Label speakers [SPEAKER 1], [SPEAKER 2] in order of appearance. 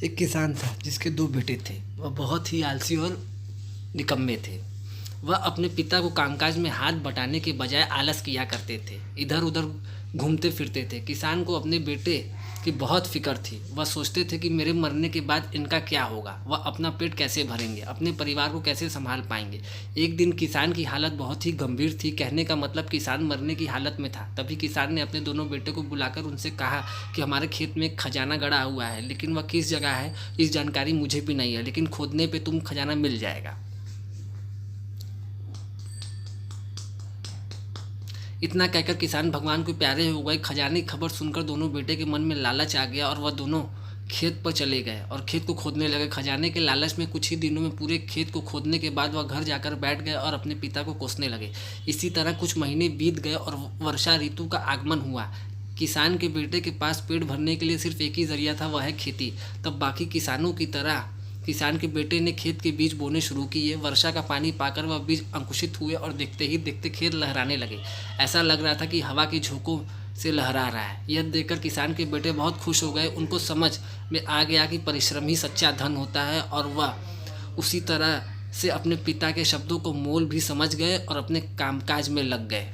[SPEAKER 1] एक किसान था जिसके दो बेटे थे। वह बहुत ही आलसी और निकम्मे थे। वह अपने पिता को कामकाज में हाथ बटाने के बजाय आलस किया करते थे, इधर उधर घूमते फिरते थे। किसान को अपने बेटे की बहुत फिक्र थी। वह सोचते थे कि मेरे मरने के बाद इनका क्या होगा, वह अपना पेट कैसे भरेंगे, अपने परिवार को कैसे संभाल पाएंगे। एक दिन किसान की हालत बहुत ही गंभीर थी, कहने का मतलब किसान मरने की हालत में था। तभी किसान ने अपने दोनों बेटे को बुलाकर उनसे कहा कि हमारे खेत में एक खजाना गड़ा हुआ है, लेकिन वह किस जगह है इस जानकारी मुझे भी नहीं है, लेकिन खोदने पे तुम खजाना मिल जाएगा। इतना कहकर किसान भगवान को प्यारे हो गए। खजाने की खबर सुनकर दोनों बेटे के मन में लालच आ गया और वह दोनों खेत पर चले गए और खेत को खोदने लगे। खजाने के लालच में कुछ ही दिनों में पूरे खेत को खोदने के बाद वह घर जाकर बैठ गए और अपने पिता को कोसने लगे। इसी तरह कुछ महीने बीत गए और वर्षा ऋतु का आगमन हुआ। किसान के बेटे के पास पेट भरने के लिए सिर्फ एक ही जरिया था, वह है खेती। तब बाकी किसानों की तरह किसान के बेटे ने खेत के बीज बोने शुरू किए। वर्षा का पानी पाकर वह बीज अंकुशित हुए और देखते ही देखते खेत लहराने लगे। ऐसा लग रहा था कि हवा के झोंकों से लहरा रहा है। यह देखकर किसान के बेटे बहुत खुश हो गए। उनको समझ में आ गया कि परिश्रम ही सच्चा धन होता है और वह उसी तरह से अपने पिता के शब्दों को मोल भी समझ गए और अपने कामकाज में लग गए।